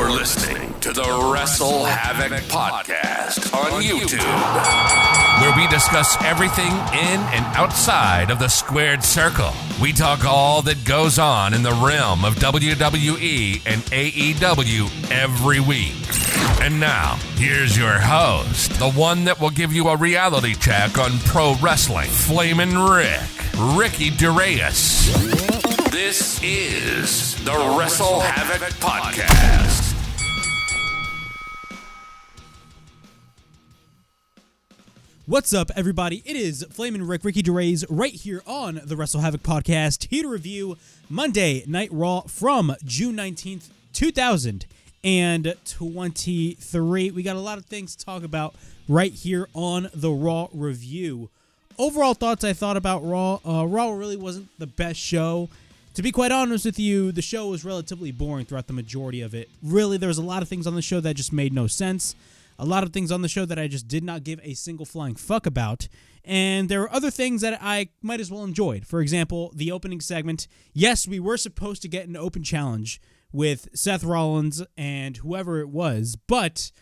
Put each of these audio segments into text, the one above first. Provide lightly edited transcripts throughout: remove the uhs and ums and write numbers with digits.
You're listening to the WrestleHavoc Podcast on YouTube, where we discuss everything in and outside of the squared circle. We talk all that goes on in the realm of WWE and AEW every week. And now, here's your host, the one that will give you a reality check on pro wrestling, Flamin' Ricky DeReyes. This is the WrestleHavoc Podcast. What's up, everybody? It is Flamin' Ricky DeReyes, right here on the WrestleHavoc Podcast, here to review Monday Night Raw from June 19th, 2023. We got a lot of things to talk about right here on the Raw review. Overall thoughts I thought about Raw. Raw really wasn't the best show. To be quite honest with you, the show was relatively boring throughout the majority of it. Really, there was a lot of things on the show that just made no sense. A lot of things on the show that I just did not give a single flying fuck about. And there were other things that I might as well enjoyed. For example, the opening segment. Yes, we were supposed to get an open challenge with Seth Rollins and whoever it was, but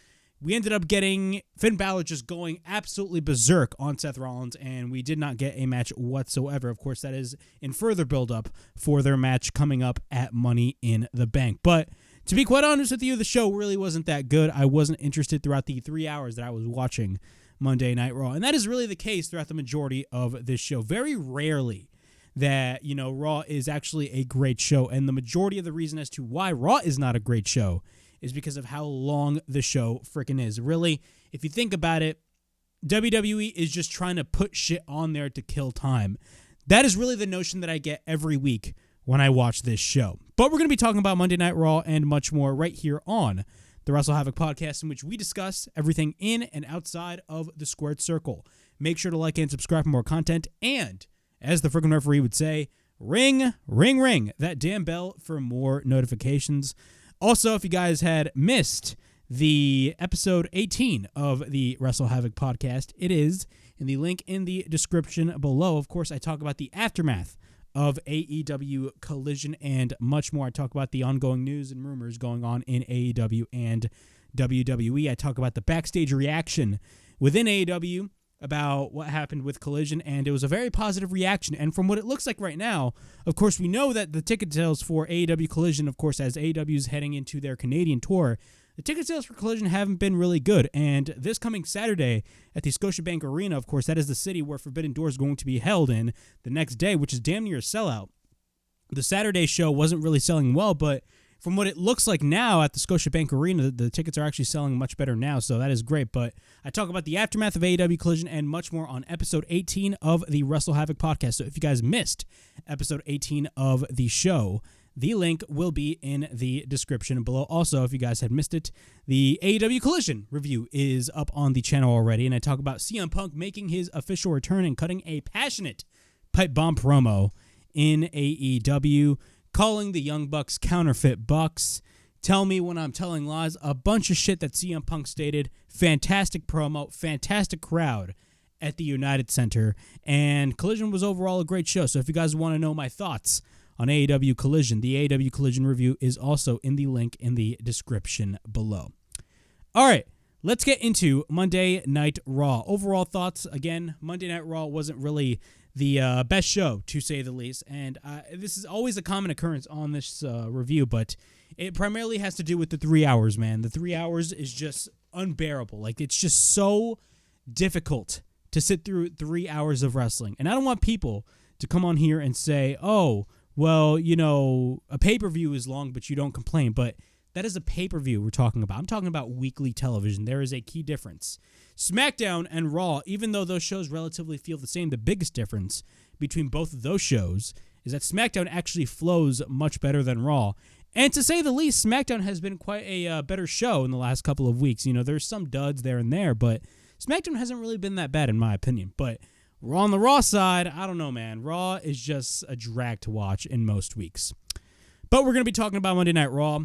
we ended up getting Finn Balor just going absolutely berserk on Seth Rollins, and we did not get a match whatsoever. Of course, that is in further build-up for their match coming up at Money in the Bank. But to be quite honest with you, the show really wasn't that good. I wasn't interested throughout the 3 hours that I was watching Monday Night Raw, and that is really the case throughout the majority of this show. Very rarely that, Raw is actually a great show, and the majority of the reason as to why Raw is not a great show is because of how long the show freaking is. Really, if you think about it, WWE is just trying to put shit on there to kill time. That is really the notion that I get every week when I watch this show. But we're going to be talking about Monday Night Raw and much more right here on the WrestleHavoc Podcast, in which we discuss everything in and outside of the squared circle. Make sure to like and subscribe for more content, and as the freaking referee would say, ring, ring, ring that damn bell for more notifications. Also, if you guys had missed the episode 18 of the WrestleHavoc Podcast, it is in the link in the description below. Of course, I talk about the aftermath of AEW Collision and much more. I talk about the ongoing news and rumors going on in AEW and WWE. I talk about the backstage reaction within AEW about what happened with Collision, and it was a very positive reaction. And from what it looks like right now, of course, we know that the ticket sales for AEW Collision, of course, as AEW is heading into their Canadian tour, the ticket sales for Collision haven't been really good. And this coming Saturday at the Scotiabank Arena, of course, that is the city where Forbidden Door is going to be held in the next day, which is damn near a sellout. The Saturday show wasn't really selling well, but from what it looks like now at the Scotiabank Arena, the tickets are actually selling much better now, so that is great. But I talk about the aftermath of AEW Collision and much more on episode 18 of the WrestleHavoc Podcast. So if you guys missed episode 18 of the show, the link will be in the description below. Also, if you guys had missed it, the AEW Collision review is up on the channel already, and I talk about CM Punk making his official return and cutting a passionate pipe bomb promo in AEW, calling the Young Bucks counterfeit Bucks. Tell me when I'm telling lies. A bunch of shit that CM Punk stated. Fantastic promo, fantastic crowd at the United Center, and Collision was overall a great show. So if you guys want to know my thoughts on AEW Collision, the AEW Collision review is also in the link in the description below. All right, let's get into Monday Night Raw. Overall thoughts, again, Monday Night Raw wasn't really the best show, to say the least, and this is always a common occurrence on this review, but it primarily has to do with the 3 hours, man. The 3 hours is just unbearable. Like, it's just so difficult to sit through 3 hours of wrestling, and I don't want people to come on here and say, oh, well, a pay-per-view is long, but you don't complain, but that is a pay-per-view we're talking about. I'm talking about weekly television. There is a key difference. SmackDown and Raw, even though those shows relatively feel the same, the biggest difference between both of those shows is that SmackDown actually flows much better than Raw. And to say the least, SmackDown has been quite a better show in the last couple of weeks. There's some duds there and there, but SmackDown hasn't really been that bad in my opinion. But on the Raw side, I don't know, man. Raw is just a drag to watch in most weeks. But we're going to be talking about Monday Night Raw.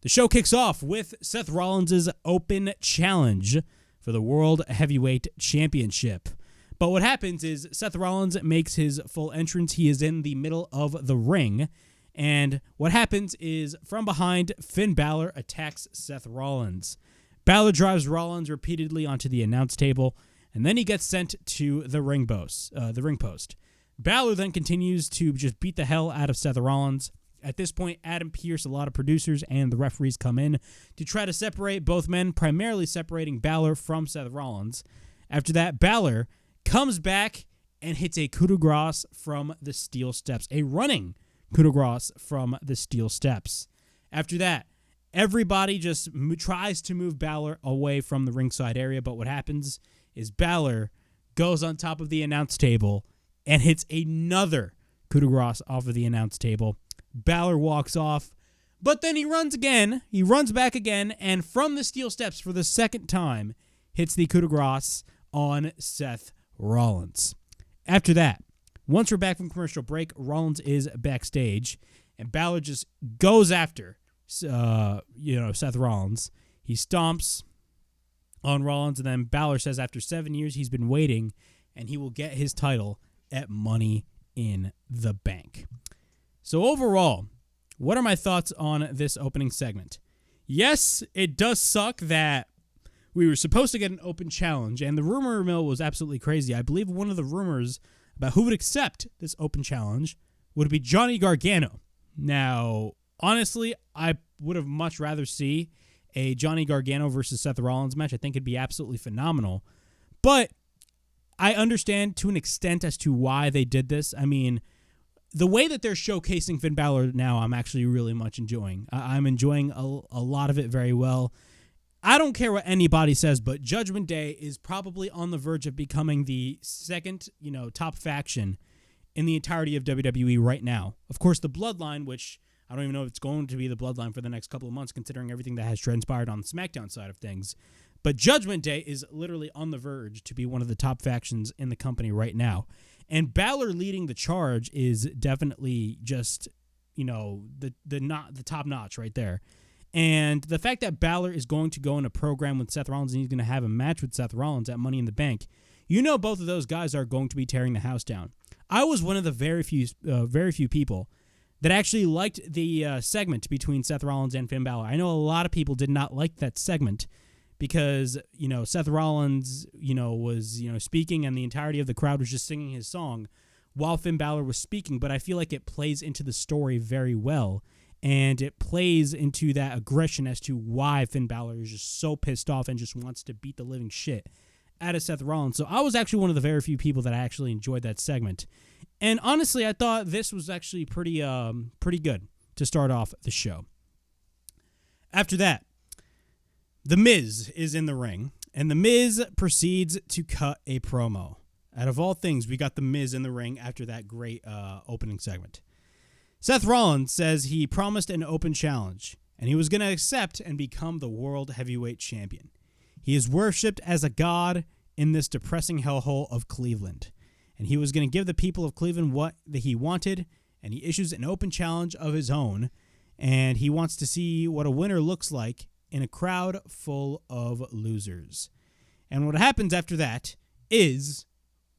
The show kicks off with Seth Rollins' open challenge for the World Heavyweight Championship. But what happens is Seth Rollins makes his full entrance. He is in the middle of the ring, And what happens is, from behind, Finn Balor attacks Seth Rollins. Balor drives Rollins repeatedly onto the announce table, and then he gets sent to the ring post. Balor then continues to just beat the hell out of Seth Rollins. At this point, Adam Pearce, a lot of producers, and the referees come in to try to separate both men, primarily separating Balor from Seth Rollins. After that, Balor comes back and hits a coup de grace from the steel steps, a running coup de grace from the steel steps. After that, everybody just tries to move Balor away from the ringside area, but what happens is Balor goes on top of the announce table and hits another coup de grace off of the announce table. Balor walks off, but then he runs again. He runs back again, and from the steel steps for the second time, hits the coup de grace on Seth Rollins. After that, once we're back from commercial break, Rollins is backstage, and Balor just goes after, Seth Rollins. He stomps on Rollins, and then Balor says after 7 years he's been waiting, and he will get his title at Money in the Bank. So overall, what are my thoughts on this opening segment? Yes, it does suck that we were supposed to get an open challenge, and the rumor mill was absolutely crazy. I believe one of the rumors about who would accept this open challenge would be Johnny Gargano. Now, honestly, I would have much rather see a Johnny Gargano versus Seth Rollins match. I think it'd be absolutely phenomenal. But I understand to an extent as to why they did this. I mean, the way that they're showcasing Finn Balor now, I'm actually really much enjoying. I'm enjoying a lot of it very well. I don't care what anybody says, but Judgment Day is probably on the verge of becoming the second, top faction in the entirety of WWE right now. Of course, the Bloodline, which I don't even know if it's going to be the Bloodline for the next couple of months, considering everything that has transpired on the SmackDown side of things. But Judgment Day is literally on the verge to be one of the top factions in the company right now. And Balor leading the charge is definitely just, the top notch right there. And the fact that Balor is going to go in a program with Seth Rollins and he's going to have a match with Seth Rollins at Money in the Bank, both of those guys are going to be tearing the house down. I was one of the very few people that actually liked the segment between Seth Rollins and Finn Balor. I know a lot of people did not like that segment because, Seth Rollins, was, speaking and the entirety of the crowd was just singing his song while Finn Balor was speaking. But I feel like it plays into the story very well. And it plays into that aggression as to why Finn Balor is just so pissed off and just wants to beat the living shit out of Seth Rollins. So I was actually one of the very few people that actually enjoyed that segment. And honestly, I thought this was actually pretty good to start off the show. After that, The Miz is in the ring, and The Miz proceeds to cut a promo. Out of all things, we got The Miz in the ring after that great opening segment. Seth Rollins says he promised an open challenge, and he was going to accept and become the World Heavyweight Champion. He is worshipped as a god in this depressing hellhole of Cleveland, and he was going to give the people of Cleveland what he wanted, and he issues an open challenge of his own, and he wants to see what a winner looks like in a crowd full of losers. And what happens after that is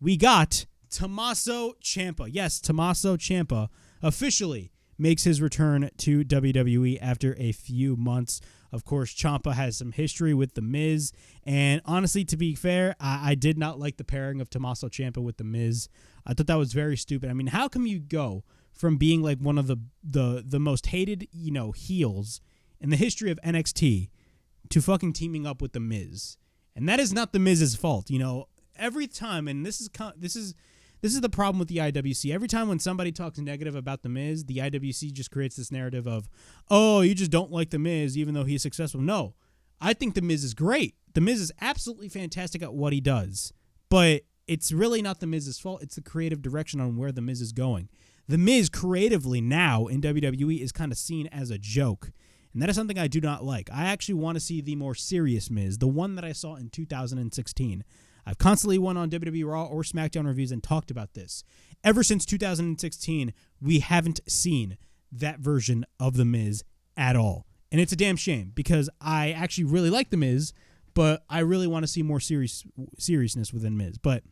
we got Tommaso Ciampa. Yes, Tommaso Ciampa officially makes his return to WWE after a few months. Of course, Ciampa has some history with The Miz, and honestly, to be fair, I did not like the pairing of Tommaso Ciampa with The Miz. I thought that was very stupid. I mean, how come you go from being like one of the most hated, heels in the history of NXT to fucking teaming up with The Miz? And that is not The Miz's fault. Every time, and this is the problem with the IWC. Every time when somebody talks negative about The Miz, the IWC just creates this narrative of, oh, you just don't like The Miz even though he's successful. No, I think The Miz is great. The Miz is absolutely fantastic at what he does. But it's really not The Miz's fault. It's the creative direction on where The Miz is going. The Miz creatively now in WWE is kind of seen as a joke. And that is something I do not like. I actually want to see the more serious Miz, the one that I saw in 2016. I've constantly went on WWE Raw or SmackDown reviews and talked about this. Ever since 2016, we haven't seen that version of The Miz at all. And it's a damn shame because I actually really like The Miz, but I really want to see more seriousness within Miz. But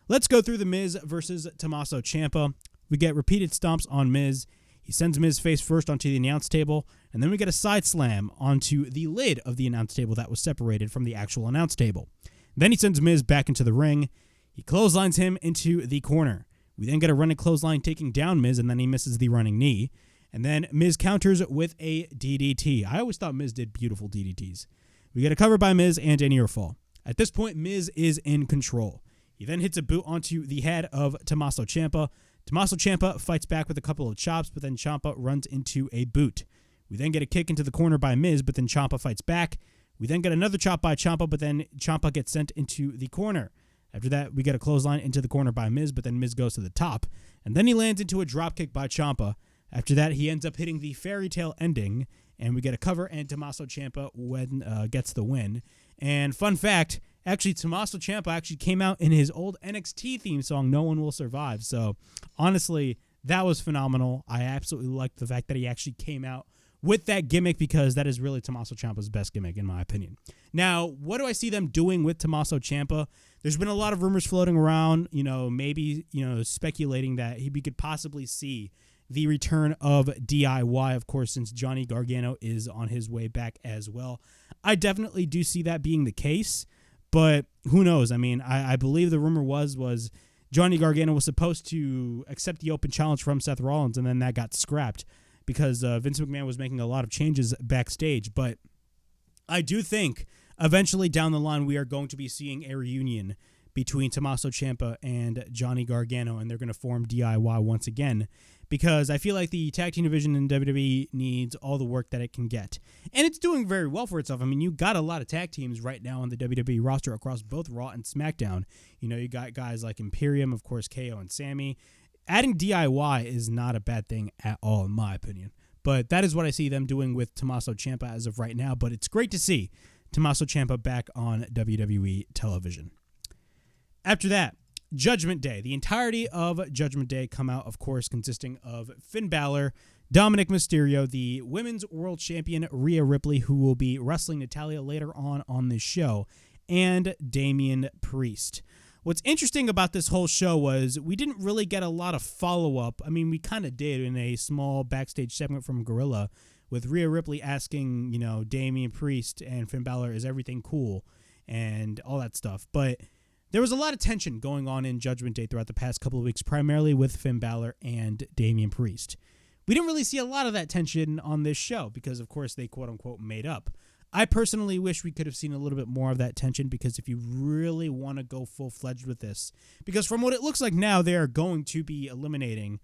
let's go through The Miz versus Tommaso Ciampa. We get repeated stomps on Miz. He sends Miz face first onto the announce table, and then we get a side slam onto the lid of the announce table that was separated from the actual announce table. Then he sends Miz back into the ring. He clotheslines him into the corner. We then get a running clothesline taking down Miz, and then he misses the running knee. And then Miz counters with a DDT. I always thought Miz did beautiful DDTs. We get a cover by Miz and a near fall. At this point, Miz is in control. He then hits a boot onto the head of Tommaso Ciampa. Tommaso Ciampa fights back with a couple of chops, but then Ciampa runs into a boot. We then get a kick into the corner by Miz, but then Ciampa fights back. We then get another chop by Ciampa, but then Ciampa gets sent into the corner. After that, we get a clothesline into the corner by Miz, but then Miz goes to the top. And then he lands into a dropkick by Ciampa. After that, he ends up hitting the fairy tale ending, and we get a cover, and Tommaso Ciampa gets the win. And fun fact, actually, Tommaso Ciampa actually came out in his old NXT theme song, No One Will Survive. So, honestly, that was phenomenal. I absolutely liked the fact that he actually came out with that gimmick because that is really Tommaso Ciampa's best gimmick, in my opinion. Now, what do I see them doing with Tommaso Ciampa? There's been a lot of rumors floating around, maybe, speculating that we could possibly see the return of DIY, of course, since Johnny Gargano is on his way back as well. I definitely do see that being the case, but who knows? I mean, I believe the rumor was Johnny Gargano was supposed to accept the open challenge from Seth Rollins, and then that got scrapped because Vince McMahon was making a lot of changes backstage. But I do think eventually down the line we are going to be seeing a reunion between Tommaso Ciampa and Johnny Gargano, and they're going to form DIY once again, because I feel like the tag team division in WWE needs all the work that it can get. And it's doing very well for itself. I mean, you got a lot of tag teams right now on the WWE roster across both Raw and SmackDown. You got guys like Imperium, of course, KO and Sammy. Adding DIY is not a bad thing at all, in my opinion. But that is what I see them doing with Tommaso Ciampa as of right now. But it's great to see Tommaso Ciampa back on WWE television. After that, Judgment Day. The entirety of Judgment Day come out, of course, consisting of Finn Balor, Dominic Mysterio, the Women's World Champion Rhea Ripley, who will be wrestling Natalya later on this show, and Damian Priest. What's interesting about this whole show was we didn't really get a lot of follow-up. I mean, we kind of did in a small backstage segment from Gorilla with Rhea Ripley asking, Damian Priest and Finn Balor, is everything cool, and all that stuff. But there was a lot of tension going on in Judgment Day throughout the past couple of weeks, primarily with Finn Balor and Damian Priest. We didn't really see a lot of that tension on this show because, of course, they quote-unquote made up. I personally wish we could have seen a little bit more of that tension, because if you really want to go full-fledged with this, because from what it looks like now, they are going to be eliminating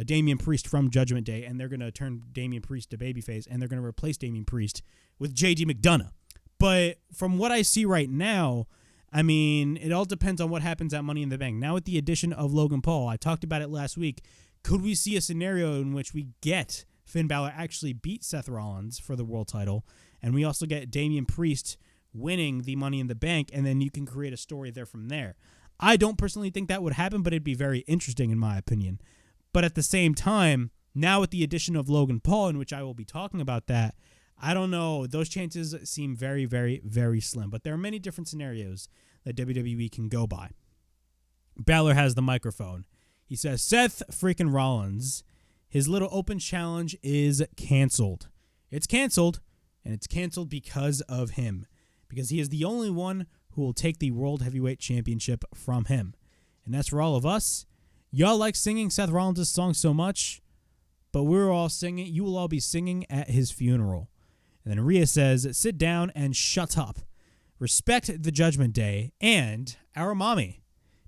Damian Priest from Judgment Day, and they're going to turn Damian Priest to babyface, and they're going to replace Damian Priest with JD McDonough. But from what I see right now, I mean, it all depends on what happens at Money in the Bank. Now with the addition of Logan Paul, I talked about it last week, could we see a scenario in which we get Finn Balor actually beat Seth Rollins for the world title, and we also get Damian Priest winning the Money in the Bank, and then you can create a story there from there? I don't personally think that would happen, but it'd be very interesting in my opinion. But at the same time, now with the addition of Logan Paul, in which I will be talking about that, I don't know. Those chances seem very, very, very slim. But there are many different scenarios that WWE can go by. Balor has the microphone. He says, Seth freaking Rollins, his little open challenge is canceled. It's canceled, and it's canceled because of him. Because he is the only one who will take the World Heavyweight Championship from him. And that's for all of us. Y'all like singing Seth Rollins' song so much, but we're all singing. You will all be singing at his funeral. And then Rhea says, sit down and shut up. Respect the Judgment Day and our mommy.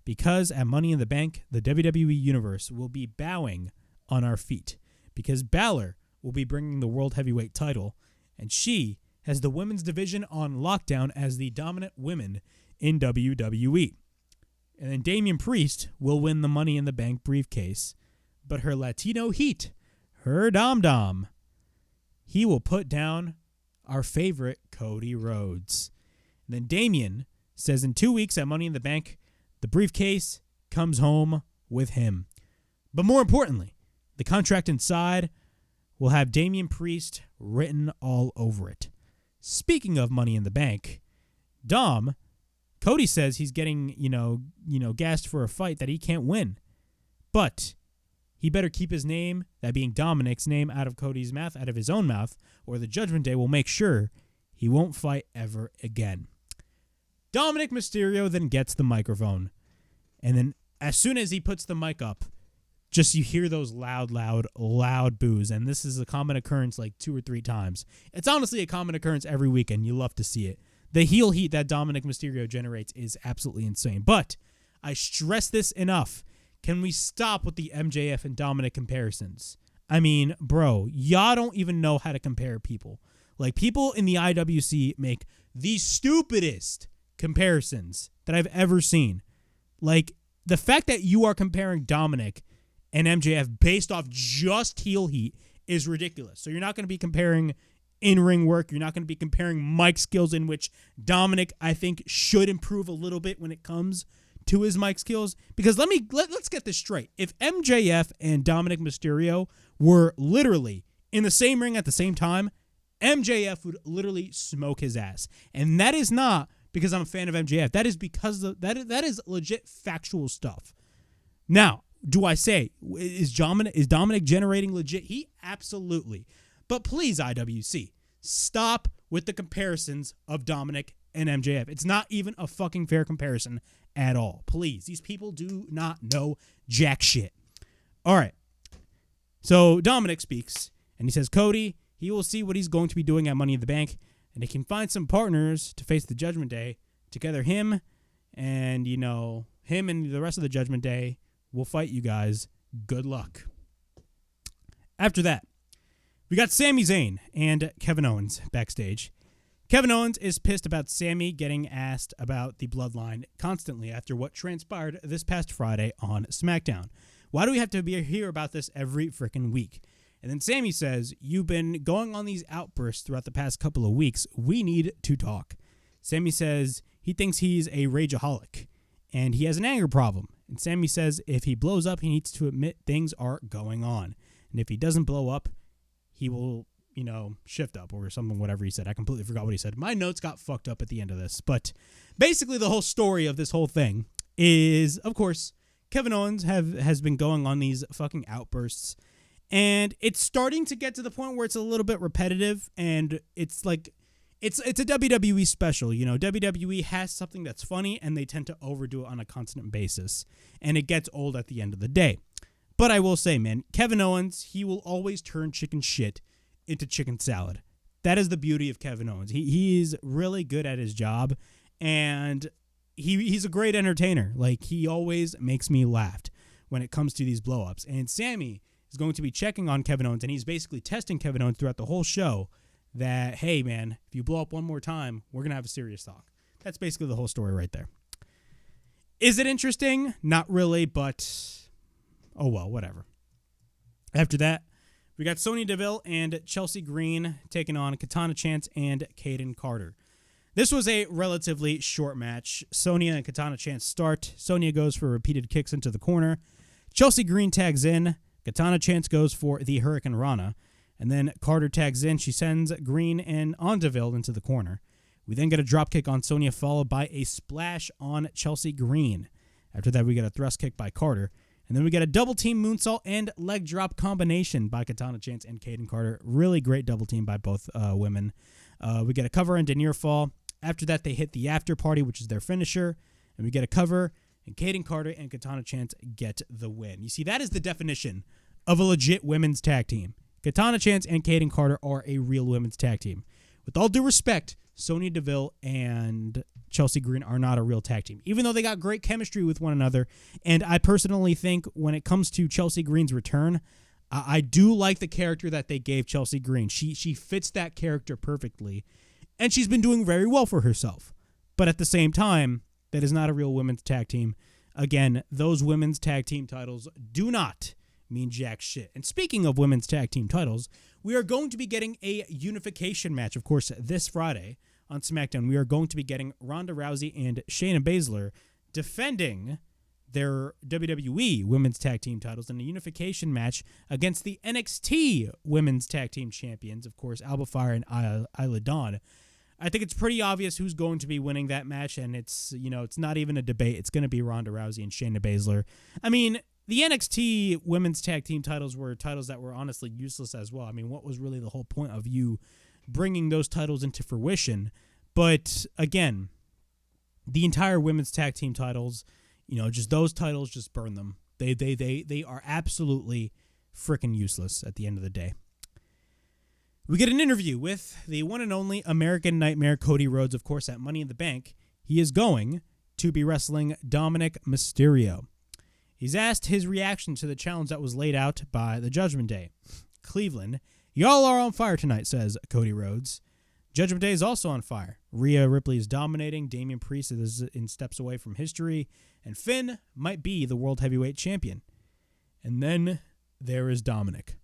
Because at Money in the Bank, the WWE Universe will be bowing on our feet. Because Balor will be bringing the World Heavyweight title, and she has the women's division on lockdown as the dominant women in WWE. And then Damian Priest will win the Money in the Bank briefcase, but her Latino heat, her dom-dom, he will put down our favorite Cody Rhodes. And then Damian says in 2 weeks at Money in the Bank, the briefcase comes home with him. But more importantly, the contract inside will have Damian Priest written all over it. Speaking of Money in the Bank, Dom, Cody says he's getting, gassed for a fight that he can't win. But he better keep his name, that being Dominic's name, out of Cody's mouth, out of his own mouth, or the Judgment Day will make sure he won't fight ever again. Dominic Mysterio then gets the microphone. And then as soon as he puts the mic up, just you hear those loud boos. And this is a common occurrence like 2 or 3 times. It's honestly a common occurrence every weekend. You love to see it. The heel heat that Dominic Mysterio generates is absolutely insane. But I stress this enough. Can we stop with the MJF and Dominic comparisons? I mean, bro, y'all don't even know how to compare people. Like, people in the IWC make the stupidest comparisons that I've ever seen. Like, the fact that you are comparing Dominic and MJF based off just heel heat is ridiculous. So you're not going to be comparing in-ring work. You're not going to be comparing mic skills, in which Dominic, I think, should improve a little bit when it comes to his mic skills. Because let's get this straight. If MJF and Dominic Mysterio were literally in the same ring at the same time, MJF would literally smoke his ass. And that is not because I'm a fan of MJF. That is because that is legit factual stuff. Now, do I say, is Dominic generating legit heat? Absolutely. But please, IWC, stop with the comparisons of Dominic and MJF. It's not even a fucking fair comparison at all. Please. These people do not know jack shit. All right. So Dominic speaks, and he says, Cody, he will see what he's going to be doing at Money in the Bank, and he can find some partners to face the Judgment Day. Together, him and the rest of the Judgment Day will fight you guys. Good luck. After that, we got Sami Zayn and Kevin Owens backstage. Kevin Owens is pissed about Sami getting asked about the Bloodline constantly after what transpired this past Friday on SmackDown. Why do we have to hear about this every freaking week? And then Sami says, you've been going on these outbursts throughout the past couple of weeks. We need to talk. Sami says he thinks he's a rageaholic and he has an anger problem. And Sami says if he blows up, he needs to admit things are going on. And if he doesn't blow up, he will, shift up or something, whatever he said. I completely forgot what he said. My notes got fucked up at the end of this. But basically the whole story of this whole thing is, of course, Kevin Owens has been going on these fucking outbursts. And it's starting to get to the point where it's a little bit repetitive, and it's like it's a WWE special. WWE has something that's funny, and they tend to overdo it on a constant basis, and it gets old at the end of the day. But I will say, man, Kevin Owens, he will always turn chicken shit into chicken salad. That is the beauty of Kevin Owens. He's really good at his job, and he's a great entertainer. Like, he always makes me laugh when it comes to these blow-ups. And Sami is going to be checking on Kevin Owens, and he's basically testing Kevin Owens throughout the whole show that, hey, man, if you blow up one more time, we're going to have a serious talk. That's basically the whole story right there. Is it interesting? Not really, but oh well, whatever. After that, we got Sonya Deville and Chelsea Green taking on Kitana Chance and Kayden Carter. This was a relatively short match. Sonya and Kitana Chance start. Sonya goes for repeated kicks into the corner. Chelsea Green tags in. Kitana Chance goes for the Hurricane Rana. And then Carter tags in. She sends Green and on Deville into the corner. We then get a dropkick on Sonya, followed by a splash on Chelsea Green. After that, we get a thrust kick by Carter. And then we get a double team moonsault and leg drop combination by Kitana Chance and Kayden Carter. Really great double team by both women. We get a cover and near fall. After that, they hit the after party, which is their finisher. And we get a cover, and Kayden Carter and Kitana Chance get the win. You see, that is the definition of a legit women's tag team. Kitana Chance and Kayden Carter are a real women's tag team. With all due respect, Sonya Deville and Chelsea Green are not a real tag team, even though they got great chemistry with one another. And I personally think when it comes to Chelsea Green's return, I do like the character that they gave Chelsea Green. She fits that character perfectly, and she's been doing very well for herself. But at the same time, that is not a real women's tag team. Again, those women's tag team titles do not mean jack shit. And speaking of women's tag team titles, we are going to be getting a unification match, of course, this Friday on SmackDown. We are going to be getting Ronda Rousey and Shayna Baszler defending their WWE women's tag team titles in a unification match against the NXT women's tag team champions, of course, Alba Fire and Isla Dawn. I think it's pretty obvious who's going to be winning that match, and it's not even a debate. It's going to be Ronda Rousey and Shayna Baszler. I mean, the NXT women's tag team titles were titles that were honestly useless as well. I mean, what was really the whole point of you bringing those titles into fruition? But again, the entire women's tag team titles, just those titles, just burn them. They are absolutely freaking useless at the end of the day. We get an interview with the one and only American Nightmare, Cody Rhodes, of course, at Money in the Bank. He is going to be wrestling Dominic Mysterio. He's asked his reaction to the challenge that was laid out by the Judgment Day. Cleveland, y'all are on fire tonight, says Cody Rhodes. Judgment Day is also on fire. Rhea Ripley is dominating. Damian Priest is in steps away from history. And Finn might be the World Heavyweight Champion. And then there is Dominic.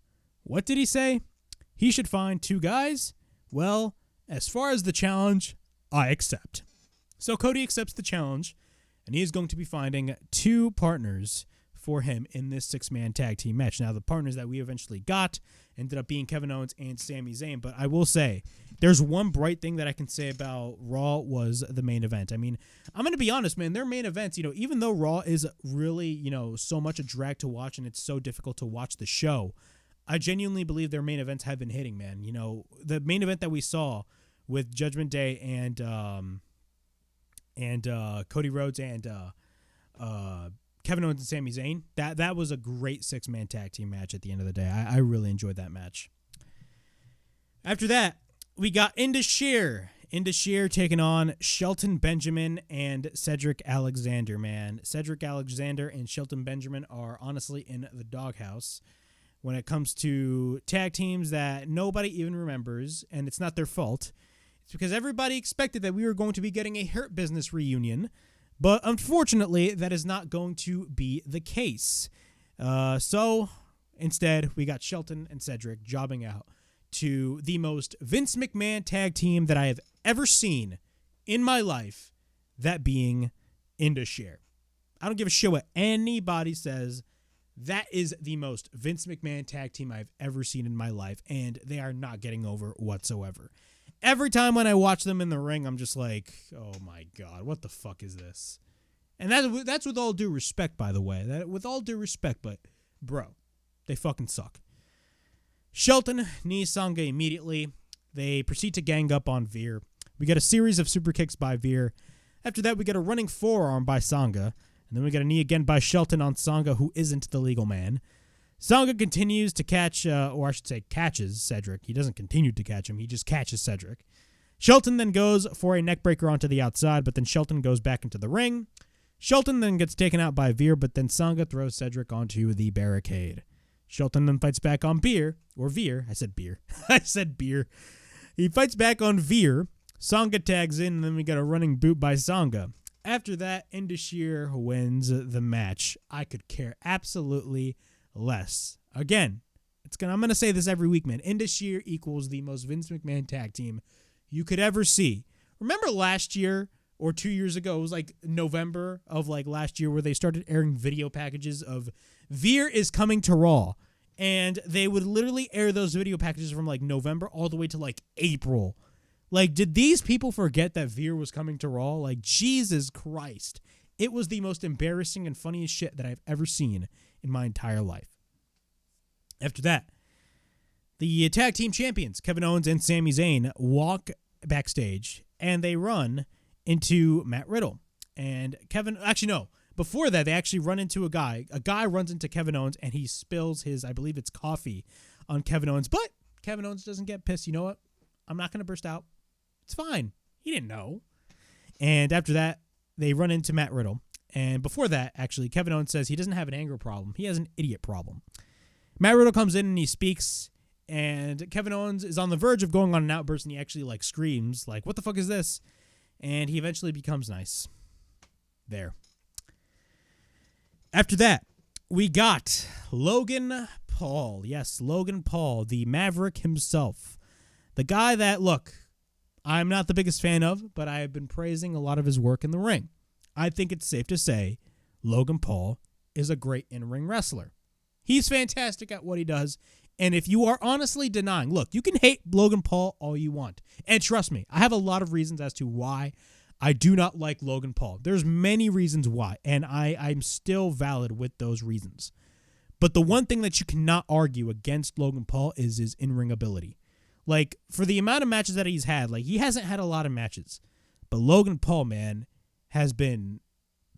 What did he say? He should find 2 guys? Well, as far as the challenge, I accept. So Cody accepts the challenge, and he is going to be finding 2 partners for him in this 6-man tag team match. Now, the partners that we eventually got ended up being Kevin Owens and Sami Zayn, but I will say, there's one bright thing that I can say about Raw was the main event. I mean, I'm going to be honest, man, their main events, even though Raw is really, so much a drag to watch and it's so difficult to watch the show, I genuinely believe their main events have been hitting, man. The main event that we saw with Judgment Day and Cody Rhodes and Kevin Owens and Sami Zayn, that was a great 6-man tag team match at the end of the day. I really enjoyed that match. After that, we got Indus Sher. Indus Sher taking on Shelton Benjiman and Cedric Alexander, man. Cedric Alexander and Shelton Benjiman are honestly in the doghouse when it comes to tag teams that nobody even remembers, and it's not their fault. It's because everybody expected that we were going to be getting a Hurt Business reunion, but unfortunately, that is not going to be the case. So instead, we got Shelton and Cedric jobbing out to the most Vince McMahon tag team that I have ever seen in my life, that being Indus Sher. I don't give a shit what anybody says. That is the most Vince McMahon tag team I've ever seen in my life, and they are not getting over whatsoever. Every time when I watch them in the ring, I'm just like, oh my God, what the fuck is this? And that's with all due respect, by the way. With all due respect, but bro, they fucking suck. Shelton knees Sonya immediately. They proceed to gang up on Veer. We get a series of super kicks by Veer. After that, we get a running forearm by Sonya. And then we get a knee again by Shelton on Sonya, who isn't the legal man. Sonya continues to catches Cedric. He doesn't continue to catch him. He just catches Cedric. Shelton then goes for a neckbreaker onto the outside, but then Shelton goes back into the ring. Shelton then gets taken out by Veer, but then Sonya throws Cedric onto the barricade. Shelton then fights back on Veer. I said beer. I said beer. He fights back on Veer. Sonya tags in, and then we got a running boot by Sonya. After that, Indus Sher wins the match. I could care absolutely less. Again, I'm going to say this every week, man. Indus Sher equals the most Vince McMahon tag team you could ever see. Remember last year or 2 years ago, it was like November of like last year where they started airing video packages of Veer is coming to Raw. And they would literally air those video packages from like November all the way to like April. Like, did these people forget that Veer was coming to Raw? Like, Jesus Christ. It was the most embarrassing and funniest shit that I've ever seen in my entire life. After that, the tag team champions, Kevin Owens and Sami Zayn, walk backstage, and they run into Matt Riddle. And before that, they actually run into a guy. A guy runs into Kevin Owens, and he spills his, I believe it's coffee, on Kevin Owens. But Kevin Owens doesn't get pissed. You know what? I'm not going to burst out. It's fine. He didn't know. And after that, they run into Matt Riddle. And before that, actually, Kevin Owens says he doesn't have an anger problem. He has an idiot problem. Matt Riddle comes in and he speaks. And Kevin Owens is on the verge of going on an outburst. And he actually like screams like, what the fuck is this? And he eventually becomes nice. There. After that, we got Logan Paul. Yes, Logan Paul, the Maverick himself. The guy that, look, I'm not the biggest fan of, but I have been praising a lot of his work in the ring. I think it's safe to say Logan Paul is a great in-ring wrestler. He's fantastic at what he does. And if you are honestly denying, look, you can hate Logan Paul all you want. And trust me, I have a lot of reasons as to why I do not like Logan Paul. There's many reasons why, and I'm still valid with those reasons. But the one thing that you cannot argue against Logan Paul is his in-ring ability. Like, for the amount of matches that he's had, like, he hasn't had a lot of matches. But Logan Paul, man, has been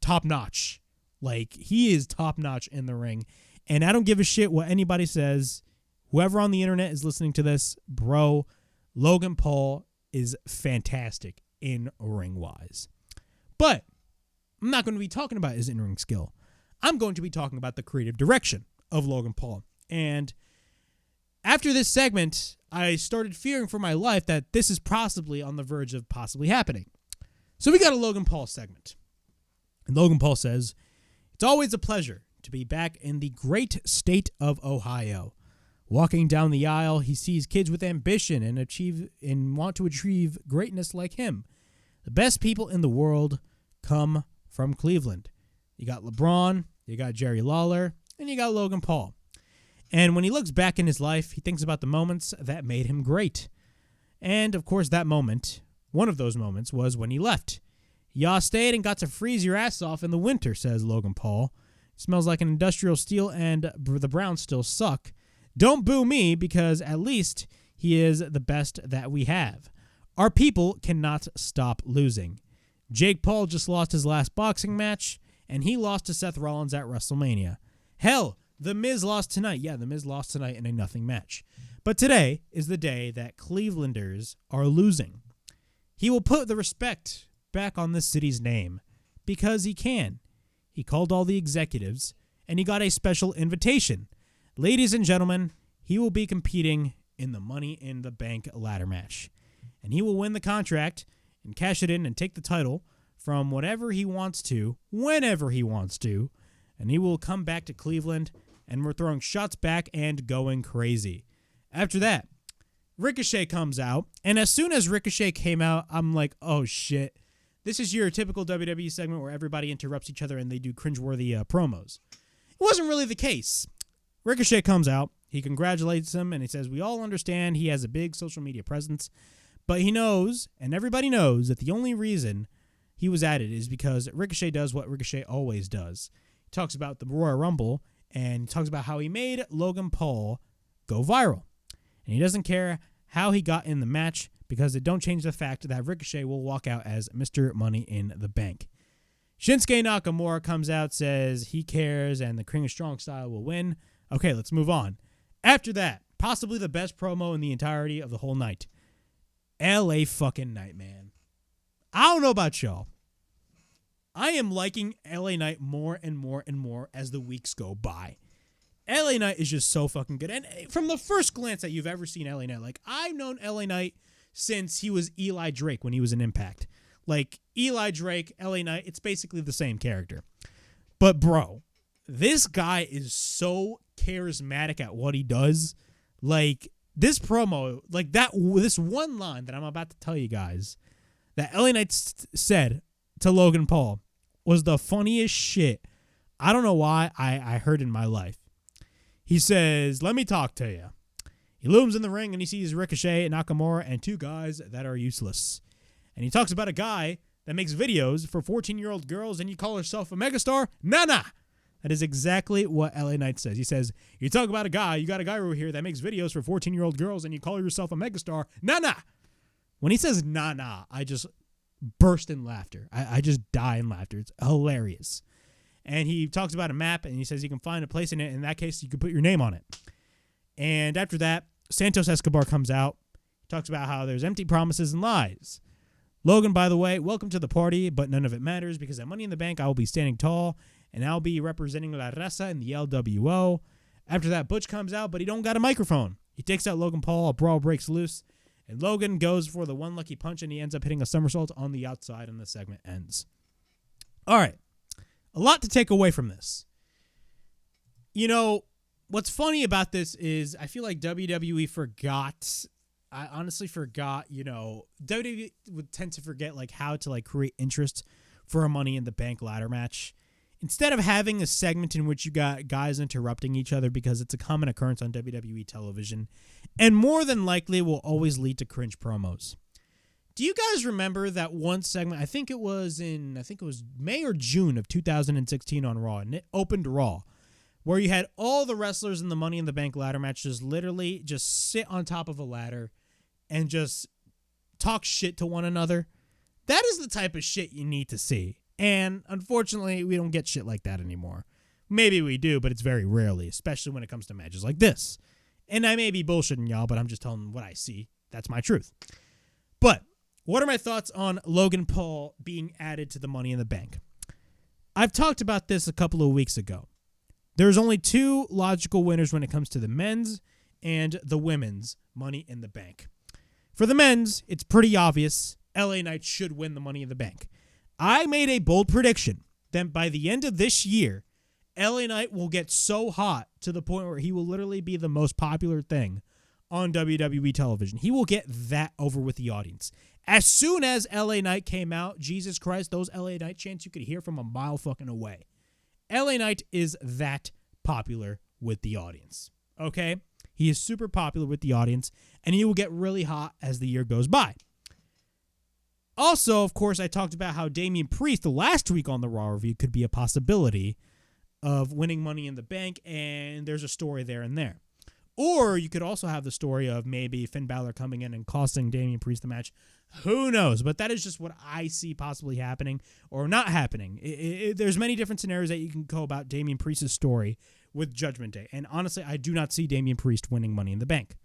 top-notch. Like, he is top-notch in the ring. And I don't give a shit what anybody says. Whoever on the internet is listening to this, bro, Logan Paul is fantastic in ring-wise. But I'm not going to be talking about his in-ring skill. I'm going to be talking about the creative direction of Logan Paul. And after this segment, I started fearing for my life that this is possibly on the verge of possibly happening. So we got a Logan Paul segment. And Logan Paul says, "It's always a pleasure to be back in the great state of Ohio. Walking down the aisle, he sees kids with ambition and want to achieve greatness like him. The best people in the world come from Cleveland. You got LeBron, you got Jerry Lawler, and you got Logan Paul. And when he looks back in his life, he thinks about the moments that made him great. And, of course, that moment, one of those moments, was when he left. Y'all stayed and got to freeze your ass off in the winter," says Logan Paul. "It smells like an industrial steel and the Browns still suck. Don't boo me because at least he is the best that we have. Our people cannot stop losing. Jake Paul just lost his last boxing match, and he lost to Seth Rollins at WrestleMania. Hell, The Miz lost tonight. Yeah, The Miz lost tonight in a nothing match. But today is the day that Clevelanders are losing. He will put the respect back on this city's name because he can. He called all the executives, and he got a special invitation. Ladies and gentlemen, he will be competing in the Money in the Bank ladder match. And he will win the contract and cash it in and take the title from whatever he wants to, whenever he wants to. And he will come back to Cleveland, and we're throwing shots back and going crazy." After that, Ricochet comes out, and as soon as Ricochet came out, I'm like, oh shit. This is your typical WWE segment where everybody interrupts each other and they do cringeworthy promos. It wasn't really the case. Ricochet comes out, he congratulates him, and he says, "We all understand he has a big social media presence, but he knows, and everybody knows, that the only reason he was added is because Ricochet does what Ricochet always does." He talks about the Royal Rumble, and he talks about how he made Logan Paul go viral. And he doesn't care how he got in the match because it don't change the fact that Ricochet will walk out as Mr. Money in the Bank. Shinsuke Nakamura comes out, says he cares, and the King of Strong Style will win. Okay, let's move on. After that, possibly the best promo in the entirety of the whole night. LA fucking Knight, man. I don't know about y'all. I am liking LA Knight more and more and more as the weeks go by. LA Knight is just so fucking good. And from the first glance that you've ever seen LA Knight, like, I've known LA Knight since he was Eli Drake when he was in Impact. Like, Eli Drake, LA Knight, it's basically the same character. But, bro, this guy is so charismatic at what he does. Like, this promo, like, this one line that I'm about to tell you guys that LA Knight said to Logan Paul was the funniest shit. I don't know why I heard in my life. He says, "Let me talk to you." He looms in the ring and he sees Ricochet and Nakamura and two guys that are useless. And he talks about a guy that makes videos for 14-year-old girls and you call yourself a megastar? Nah. That is exactly what LA Knight says. He says, you talk about a guy, you got a guy over here that makes videos for 14-year-old girls and you call yourself a megastar? Nah. When he says nah, I just burst in laughter. I just die in laughter. It's hilarious. And he talks about a map, and he says you can find a place in it. In that case, you can put your name on it. And after that, Santos Escobar comes out. He talks about how there's empty promises and lies. Logan, by the way, welcome to the party, but none of it matters because at Money in the Bank, I will be standing tall, and I'll be representing La Raza in the LWO. After that, Butch comes out, but he don't got a microphone. He takes out Logan Paul. A brawl breaks loose, and Logan goes for the one lucky punch, and he ends up hitting a somersault on the outside, and the segment ends. All right. A lot to take away from this. You know, what's funny about this is I feel like WWE forgot. I honestly forgot, you know, WWE would tend to forget like how to like create interest for a Money in the Bank ladder match. Instead of having a segment in which you got guys interrupting each other because it's a common occurrence on WWE television and more than likely will always lead to cringe promos. Do you guys remember that one segment? I think it was May or June of 2016 on Raw, and it opened Raw, where you had all the wrestlers in the Money in the Bank ladder match literally just sit on top of a ladder and just talk shit to one another. That is the type of shit you need to see. And unfortunately, we don't get shit like that anymore. Maybe we do, but it's very rarely, especially when it comes to matches like this. And I may be bullshitting y'all, but I'm just telling what I see. That's my truth. But what are my thoughts on Logan Paul being added to the Money in the Bank? I've talked about this a couple of weeks ago. There's only two logical winners when it comes to the men's and the women's Money in the Bank. For the men's, it's pretty obvious LA Knight should win the Money in the Bank. I made a bold prediction that by the end of this year, LA Knight will get so hot to the point where he will literally be the most popular thing on WWE television. He will get that over with the audience. As soon as LA Knight came out, Jesus Christ, those LA Knight chants you could hear from a mile fucking away. LA Knight is that popular with the audience. Okay? He is super popular with the audience, and he will get really hot as the year goes by. Also, of course, I talked about how Damian Priest last week on the Raw review could be a possibility of winning Money in the Bank, and there's a story there and there. Or you could also have the story of maybe Finn Balor coming in and costing Damian Priest the match. Who knows? But that is just what I see possibly happening or not happening. There's many different scenarios that you can go about Damian Priest's story with Judgment Day. And honestly, I do not see Damian Priest winning Money in the Bank.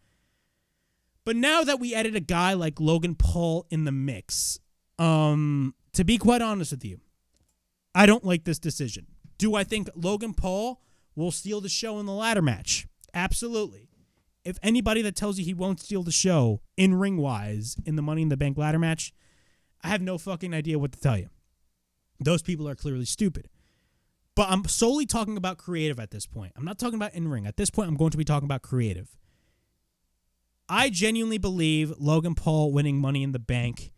But now that we added a guy like Logan Paul in the mix, to be quite honest with you, I don't like this decision. Do I think Logan Paul will steal the show in the ladder match? Absolutely. If anybody that tells you he won't steal the show in ring-wise in the Money in the Bank ladder match, I have no fucking idea what to tell you. Those people are clearly stupid. But I'm solely talking about creative at this point. I'm not talking about in-ring. At this point, I'm going to be talking about creative. I genuinely believe Logan Paul winning Money in the Bank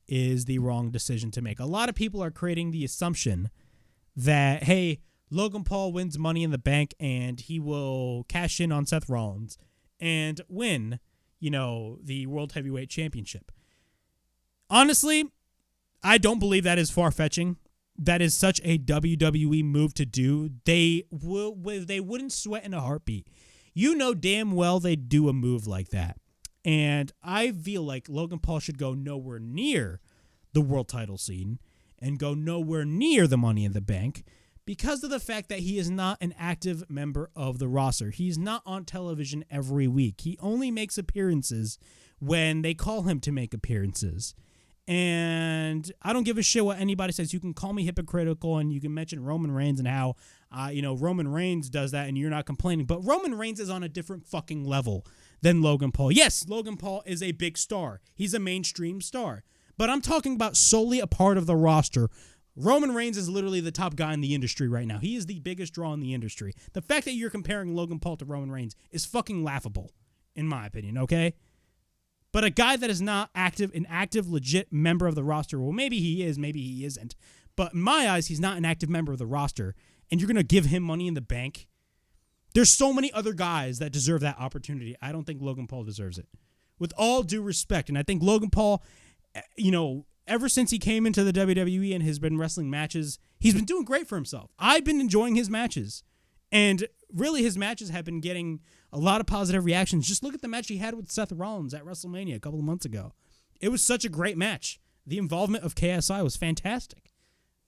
is the wrong decision to make. A lot of people are creating the assumption that, hey, Logan Paul wins Money in the Bank and he will cash in on Seth Rollins and win, the World Heavyweight Championship. Honestly, I don't believe that is far-fetching. That is such a WWE move to do. They wouldn't sweat in a heartbeat. You know damn well they'd do a move like that. And I feel like Logan Paul should go nowhere near the world title scene and go nowhere near the Money in the Bank because of the fact that he is not an active member of the roster. He's not on television every week. He only makes appearances when they call him to make appearances. And I don't give a shit what anybody says. You can call me hypocritical and you can mention Roman Reigns and how, Roman Reigns does that and you're not complaining. But Roman Reigns is on a different fucking level than Logan Paul. Yes, Logan Paul is a big star. He's a mainstream star. But I'm talking about solely a part of the roster. Roman Reigns is literally the top guy in the industry right now. He is the biggest draw in the industry. The fact that you're comparing Logan Paul to Roman Reigns is fucking laughable, in my opinion, okay? But a guy that is not an active, legit member of the roster, well, maybe he is, maybe he isn't. But in my eyes, he's not an active member of the roster, and you're going to give him Money in the Bank? There's so many other guys that deserve that opportunity. I don't think Logan Paul deserves it. With all due respect, and I think Logan Paul, ever since he came into the WWE and has been wrestling matches, he's been doing great for himself. I've been enjoying his matches. And really, his matches have been getting a lot of positive reactions. Just look at the match he had with Seth Rollins at WrestleMania a couple of months ago. It was such a great match. The involvement of KSI was fantastic.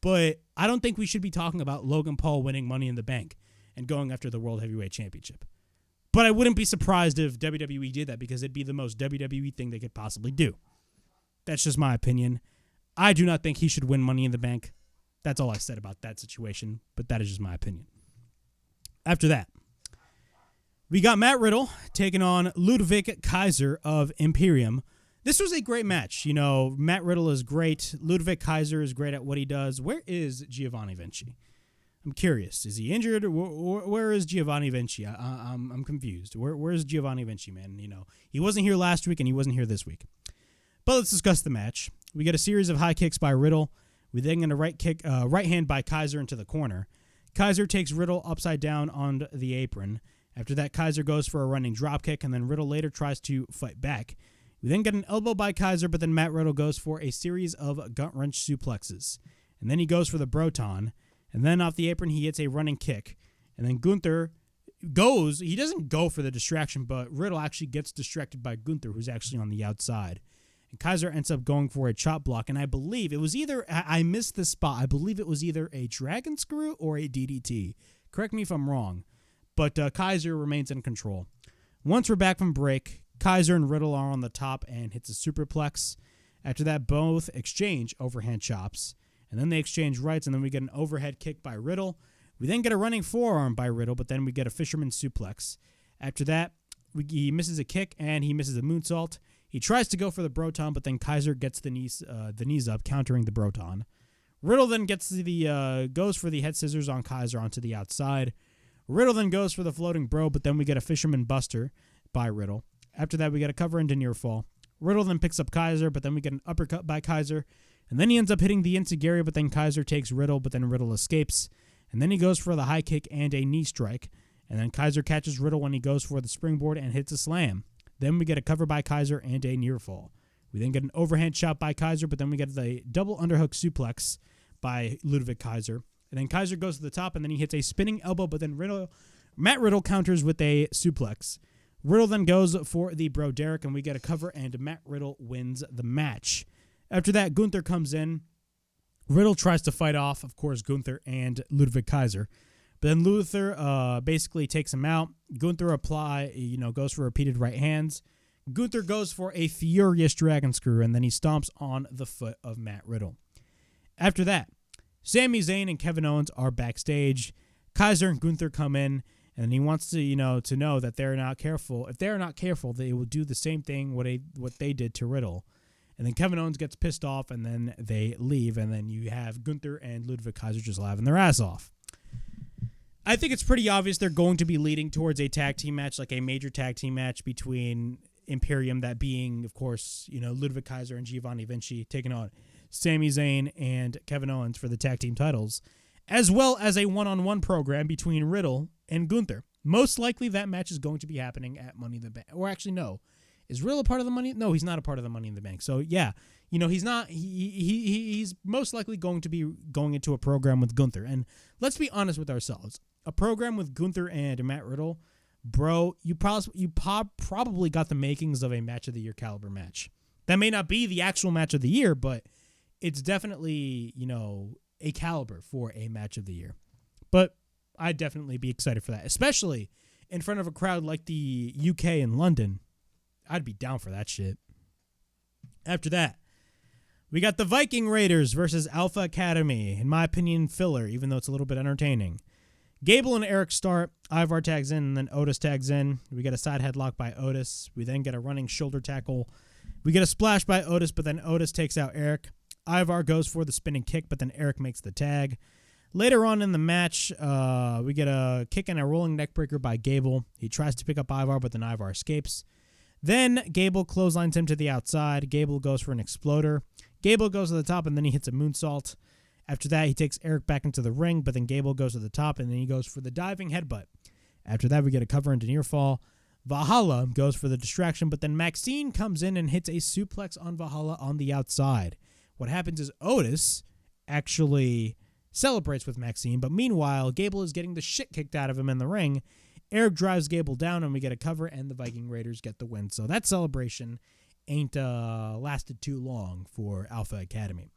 But I don't think we should be talking about Logan Paul winning Money in the Bank and going after the World Heavyweight Championship. But I wouldn't be surprised if WWE did that because it'd be the most WWE thing they could possibly do. That's just my opinion. I do not think he should win Money in the Bank. That's all I said about that situation, but that is just my opinion. After that, we got Matt Riddle taking on Ludwig Kaiser of Imperium. This was a great match. Matt Riddle is great. Ludwig Kaiser is great at what he does. Where is Giovanni Vinci? I'm curious. Is he injured? Where is Giovanni Vinci? I'm confused. Where is Giovanni Vinci, man? He wasn't here last week and he wasn't here this week. But let's discuss the match. We get a series of high kicks by Riddle. We then get a right hand by Kaiser into the corner. Kaiser takes Riddle upside down on the apron. After that, Kaiser goes for a running dropkick, and then Riddle later tries to fight back. We then get an elbow by Kaiser, but then Matt Riddle goes for a series of gut-wrench suplexes. And then he goes for the Broton. And then off the apron, he hits a running kick. And then Gunther goes, he doesn't go for the distraction, but Riddle actually gets distracted by Gunther, who's actually on the outside. And Kaiser ends up going for a chop block, and I believe it was either, I missed this spot, I believe it was either a dragon screw or a DDT. Correct me if I'm wrong, but Kaiser remains in control. Once we're back from break, Kaiser and Riddle are on the top and hits a superplex. After that, both exchange overhand chops, and then they exchange rights, and then we get an overhead kick by Riddle. We then get a running forearm by Riddle, but then we get a fisherman suplex. After that, he misses a kick, and he misses a moonsault. He tries to go for the Broton, but then Kaiser gets the knees up, countering the Broton. Riddle then goes for the head scissors on Kaiser onto the outside. Riddle then goes for the floating bro, but then we get a fisherman buster by Riddle. After that, we get a cover into near fall. Riddle then picks up Kaiser, but then we get an uppercut by Kaiser. And then he ends up hitting the enziguri, but then Kaiser takes Riddle, but then Riddle escapes. And then he goes for the high kick and a knee strike. And then Kaiser catches Riddle when he goes for the springboard and hits a slam. Then we get a cover by Kaiser and a near fall. We then get an overhand shot by Kaiser, but then we get the double underhook suplex by Ludwig Kaiser. And then Kaiser goes to the top, and then he hits a spinning elbow, but then Matt Riddle counters with a suplex. Riddle then goes for the Bro Derek, and we get a cover, and Matt Riddle wins the match. After that, Gunther comes in. Riddle tries to fight off, of course, Gunther and Ludwig Kaiser. But then Luther basically takes him out. Gunther goes for repeated right hands. Gunther goes for a furious dragon screw, and then he stomps on the foot of Matt Riddle. After that, Sami Zayn and Kevin Owens are backstage. Kaiser and Gunther come in, and he wants to know that they're not careful. If they're not careful, they will do the same thing what they did to Riddle. And then Kevin Owens gets pissed off, and then they leave, and then you have Gunther and Ludwig Kaiser just laughing their ass off. I think it's pretty obvious they're going to be leading towards a tag team match, like a major tag team match between Imperium, that being, of course, Ludwig Kaiser and Giovanni Vinci taking on Sami Zayn and Kevin Owens for the tag team titles, as well as a one-on-one program between Riddle and Gunther. Most likely that match is going to be happening at Money in the Bank. Or actually, no. Is Riddle a part of the Money? No, he's not a part of the Money in the Bank. So, yeah, he's not. He's most likely going to be going into a program with Gunther. And let's be honest with ourselves. A program with Gunther and Matt Riddle, bro, you probably got the makings of a match of the year caliber match. That may not be the actual match of the year, but it's definitely, a caliber for a match of the year. But I'd definitely be excited for that, especially in front of a crowd like the UK and London. I'd be down for that shit. After that, we got the Viking Raiders versus Alpha Academy. In my opinion, filler, even though it's a little bit entertaining. Gable and Eric start. Ivar tags in, and then Otis tags in. We get a side headlock by Otis. We then get a running shoulder tackle. We get a splash by Otis, but then Otis takes out Eric. Ivar goes for the spinning kick, but then Eric makes the tag. Later on in the match, we get a kick and a rolling neckbreaker by Gable. He tries to pick up Ivar, but then Ivar escapes. Then Gable clotheslines him to the outside. Gable goes for an exploder. Gable goes to the top, and then he hits a moonsault. After that, he takes Eric back into the ring, but then Gable goes to the top, and then he goes for the diving headbutt. After that, we get a cover into near fall. Valhalla goes for the distraction, but then Maxine comes in and hits a suplex on Valhalla on the outside. What happens is Otis actually celebrates with Maxine, but meanwhile, Gable is getting the shit kicked out of him in the ring. Eric drives Gable down, and we get a cover, and the Viking Raiders get the win. So that celebration ain't lasted too long for Alpha Academy.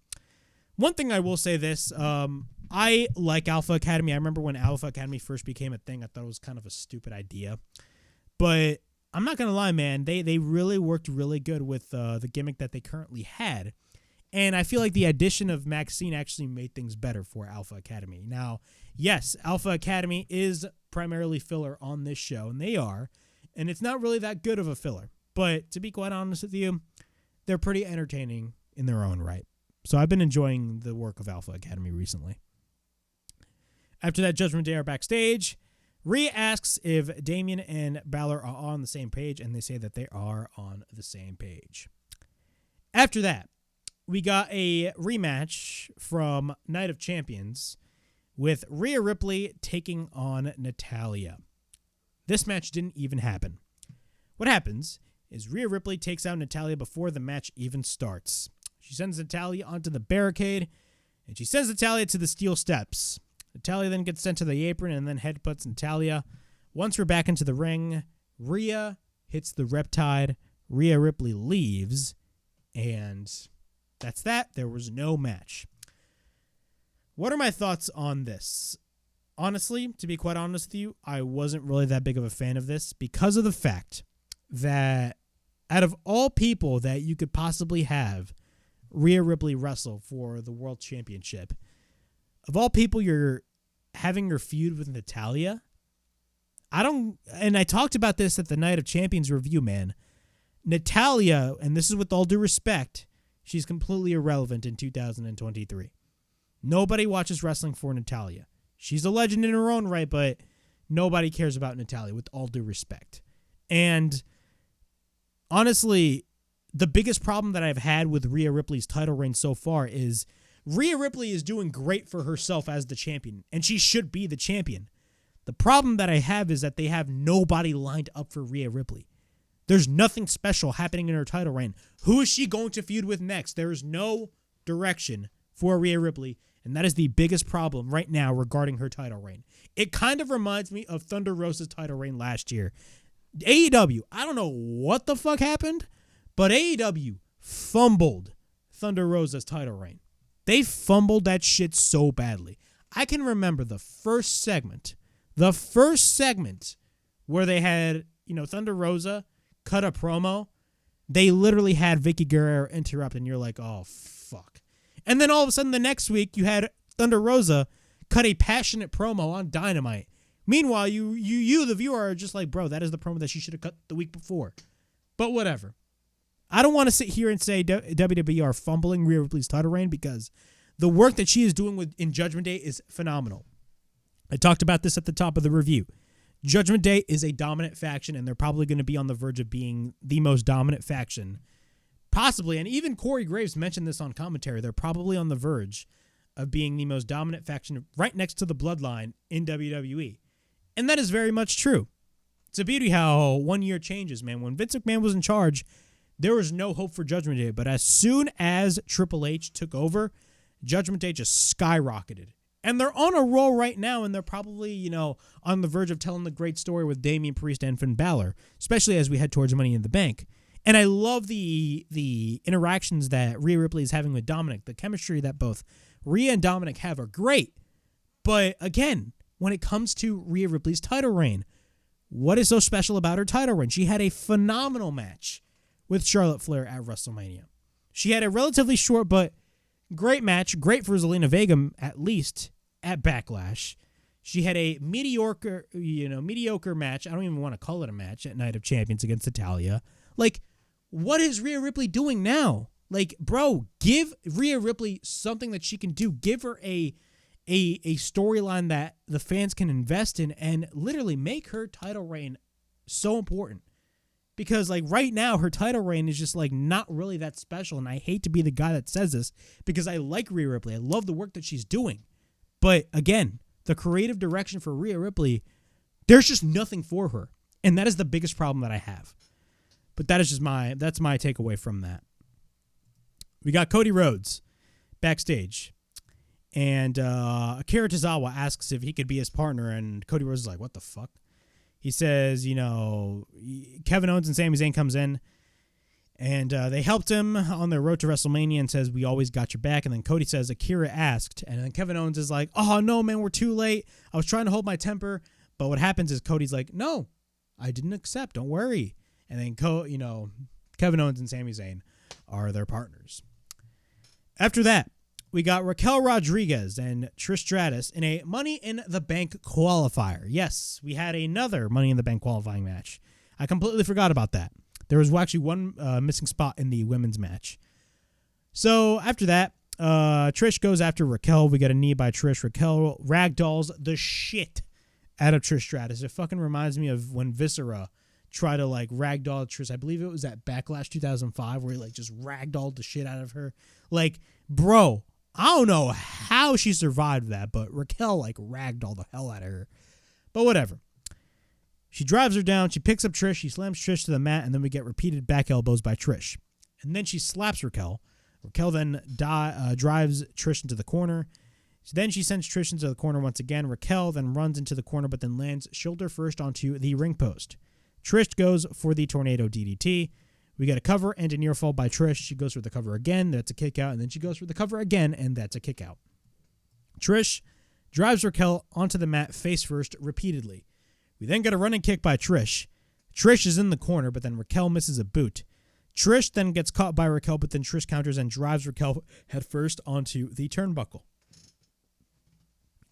One thing I will say this, I like Alpha Academy. I remember when Alpha Academy first became a thing, I thought it was kind of a stupid idea. But I'm not going to lie, man. They really worked really good with the gimmick that they currently had. And I feel like the addition of Maxine actually made things better for Alpha Academy. Now, yes, Alpha Academy is primarily filler on this show, and they are. And it's not really that good of a filler. But to be quite honest with you, they're pretty entertaining in their own right. So I've been enjoying the work of Alpha Academy recently. After that, Judgement Day are backstage. Rhea asks if Damian and Balor are on the same page, and they say that they are on the same page. After that, we got a rematch from Night of Champions with Rhea Ripley taking on Natalya. This match didn't even happen. What happens is Rhea Ripley takes out Natalya before the match even starts. She sends Natalya onto the barricade, and she sends Natalya to the steel steps. Natalya then gets sent to the apron and then headbutts Natalya. Once we're back into the ring, Rhea hits the Riptide. Rhea Ripley leaves, and that's that. There was no match. What are my thoughts on this? Honestly, to be quite honest with you, I wasn't really that big of a fan of this because of the fact that out of all people that you could possibly have Rhea Ripley wrestle for the World Championship, of all people you're having your feud with Natalya, and I talked about this at the Night of Champions review, man. Natalya, and this is with all due respect, she's completely irrelevant in 2023. Nobody watches wrestling for Natalya. She's a legend in her own right, but nobody cares about Natalya, with all due respect. And honestly, the biggest problem that I've had with Rhea Ripley's title reign so far is Rhea Ripley is doing great for herself as the champion, and she should be the champion. The problem that I have is that they have nobody lined up for Rhea Ripley. There's nothing special happening in her title reign. Who is she going to feud with next? There is no direction for Rhea Ripley, and that is the biggest problem right now regarding her title reign. It kind of reminds me of Thunder Rosa's title reign last year. AEW, I don't know what the fuck happened, but AEW fumbled Thunder Rosa's title reign. They fumbled that shit so badly. I can remember the first segment where they had, Thunder Rosa cut a promo. They literally had Vicky Guerrero interrupt, and you're like, oh, fuck. And then all of a sudden the next week, you had Thunder Rosa cut a passionate promo on Dynamite. Meanwhile, you the viewer, are just like, bro, that is the promo that she should have cut the week before. But whatever. I don't want to sit here and say WWE are fumbling Rhea Ripley's title reign because the work that she is doing in Judgment Day is phenomenal. I talked about this at the top of the review. Judgment Day is a dominant faction, and they're probably going to be on the verge of being the most dominant faction. Possibly, and even Corey Graves mentioned this on commentary, they're probably on the verge of being the most dominant faction right next to the Bloodline in WWE. And that is very much true. It's a beauty how 1 year changes, man. When Vince McMahon was in charge, there was no hope for Judgment Day. But as soon as Triple H took over, Judgment Day just skyrocketed. And they're on a roll right now, and they're probably, on the verge of telling the great story with Damian Priest and Finn Balor, especially as we head towards Money in the Bank. And I love the interactions that Rhea Ripley is having with Dominic. The chemistry that both Rhea and Dominic have are great. But again, when it comes to Rhea Ripley's title reign, what is so special about her title reign? She had a phenomenal match with Charlotte Flair at WrestleMania. She had a relatively short but great match, great for Zelina Vega at least, at Backlash. She had a mediocre match. I don't even want to call it a match at Night of Champions against Natalya. Like, what is Rhea Ripley doing now? Like, bro, give Rhea Ripley something that she can do. Give her a storyline that the fans can invest in and literally make her title reign so important. Because, like, right now, her title reign is just, like, not really that special. And I hate to be the guy that says this because I like Rhea Ripley. I love the work that she's doing. But, again, the creative direction for Rhea Ripley, there's just nothing for her. And that is the biggest problem that I have. But that is just that's my takeaway from that. We got Cody Rhodes backstage. And Akira Tozawa asks if he could be his partner. And Cody Rhodes is like, what the fuck? He says, Kevin Owens and Sami Zayn comes in. And they helped him on their road to WrestleMania and says, we always got your back. And then Cody says, Akira asked. And then Kevin Owens is like, oh, no, man, we're too late. I was trying to hold my temper. But what happens is Cody's like, no, I didn't accept. Don't worry. And then, Kevin Owens and Sami Zayn are their partners. After that, we got Raquel Rodriguez and Trish Stratus in a Money in the Bank qualifier. Yes, we had another Money in the Bank qualifying match. I completely forgot about that. There was actually one missing spot in the women's match. So after that, Trish goes after Raquel. We get a knee by Trish. Raquel ragdolls the shit out of Trish Stratus. It fucking reminds me of when Viscera tried to like ragdoll Trish. I believe it was at Backlash 2005 where he like just ragdolled the shit out of her. Like, bro, I don't know how she survived that, but Raquel like ragdolled the hell out of her. But whatever. She drives her down. She picks up Trish. She slams Trish to the mat, and then we get repeated back elbows by Trish. And then she slaps Raquel. Raquel then drives Trish into the corner. Then she sends Trish into the corner once again. Raquel then runs into the corner, but then lands shoulder first onto the ring post. Trish goes for the tornado DDT. We get a cover and a near fall by Trish. She goes for the cover again. That's a kick out. And then she goes for the cover again, and that's a kick out. Trish drives Raquel onto the mat face first repeatedly. We then get a running kick by Trish. Trish is in the corner, but then Raquel misses a boot. Trish then gets caught by Raquel, but then Trish counters and drives Raquel head first onto the turnbuckle.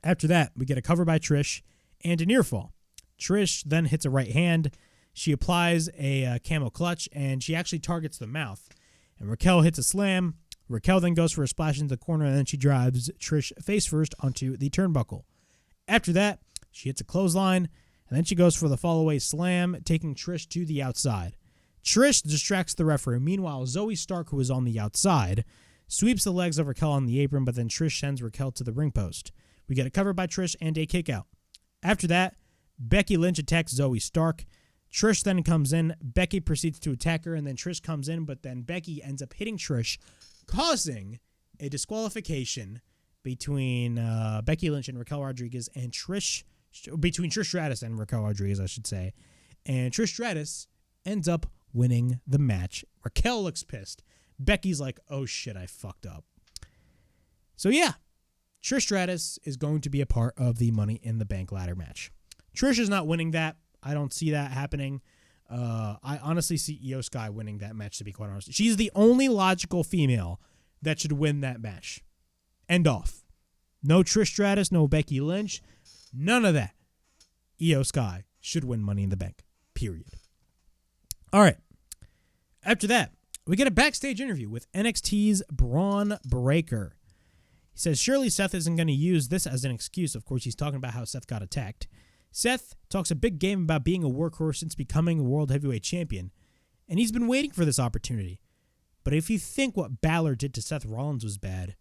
After that, we get a cover by Trish and a near fall. Trish then hits a right hand. She applies a camel clutch, and she actually targets the mouth. And Raquel hits a slam. Raquel then goes for a splash into the corner, and then she drives Trish face first onto the turnbuckle. After that, she hits a clothesline, and then she goes for the fall-away slam, taking Trish to the outside. Trish distracts the referee. Meanwhile, Zoe Stark, who is on the outside, sweeps the legs of Raquel on the apron, but then Trish sends Raquel to the ring post. We get a cover by Trish and a kick out. After that, Becky Lynch attacks Zoe Stark. Trish then comes in. Becky proceeds to attack her, and then Trish comes in, but then Becky ends up hitting Trish, causing a disqualification between Becky Lynch and Raquel Rodriguez, and between Trish Stratus and Raquel Rodriguez, I should say. And Trish Stratus ends up winning the match. Raquel looks pissed. Becky's like, oh shit, I fucked up. So yeah, Trish Stratus is going to be a part of the Money in the Bank ladder match. Trish is not winning that. I don't see that happening. I honestly see Io Sky winning that match, to be quite honest. She's the only logical female that should win that match. End off. No Trish Stratus, no Becky Lynch, none of that. Io Sky should win Money in the Bank. Period. All right. After that, we get a backstage interview with NXT's Braun Breaker. He says, surely Seth isn't going to use this as an excuse. Of course, he's talking about how Seth got attacked. Seth talks a big game about being a workhorse since becoming a World Heavyweight Champion, and he's been waiting for this opportunity. But if you think what Balor did to Seth Rollins was bad,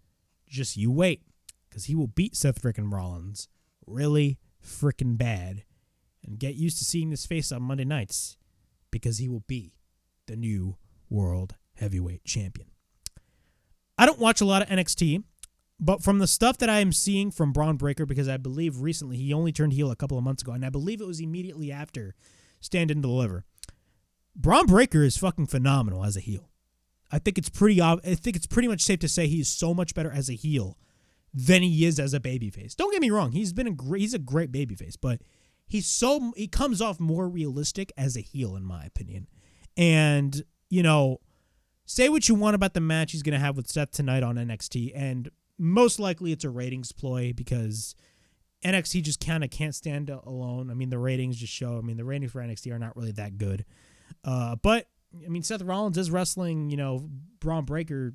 just you wait, because he will beat Seth frickin' Rollins really frickin' bad, and get used to seeing his face on Monday nights, because he will be the new World Heavyweight Champion. I don't watch a lot of NXT, but from the stuff that I am seeing from Braun Breaker, because I believe recently he only turned heel a couple of months ago, and I believe it was immediately after Stand and Deliver. Braun Breaker is fucking phenomenal as a heel. I think it's pretty much safe to say he's so much better as a heel than he is as a babyface. Don't get me wrong, he's a great babyface, but he comes off more realistic as a heel, in my opinion. And, you know, say what you want about the match he's going to have with Seth tonight on NXT, and most likely it's a ratings ploy because NXT just kind of can't stand alone. I mean, the ratings just show. I mean, the ratings for NXT are not really that good. But, I mean, Seth Rollins is wrestling, you know, Braun Breaker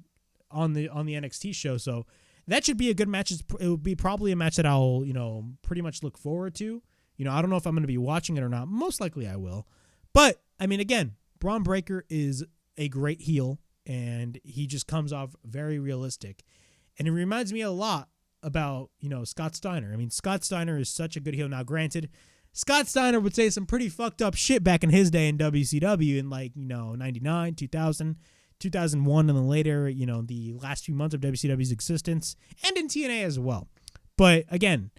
on the NXT show, so that should be a good match. It would be probably a match that I'll, you know, pretty much look forward to. You know, I don't know if I'm going to be watching it or not. Most likely I will. But, I mean, again, Braun Breaker is a great heel, and he just comes off very realistic. And it reminds me a lot about, you know, Scott Steiner. I mean, Scott Steiner is such a good heel. Now, granted, Scott Steiner would say some pretty fucked up shit back in his day in WCW in, like, you know, 99, 2000, 2001, and then later, you know, the last few months of WCW's existence, and in TNA as well. But, again,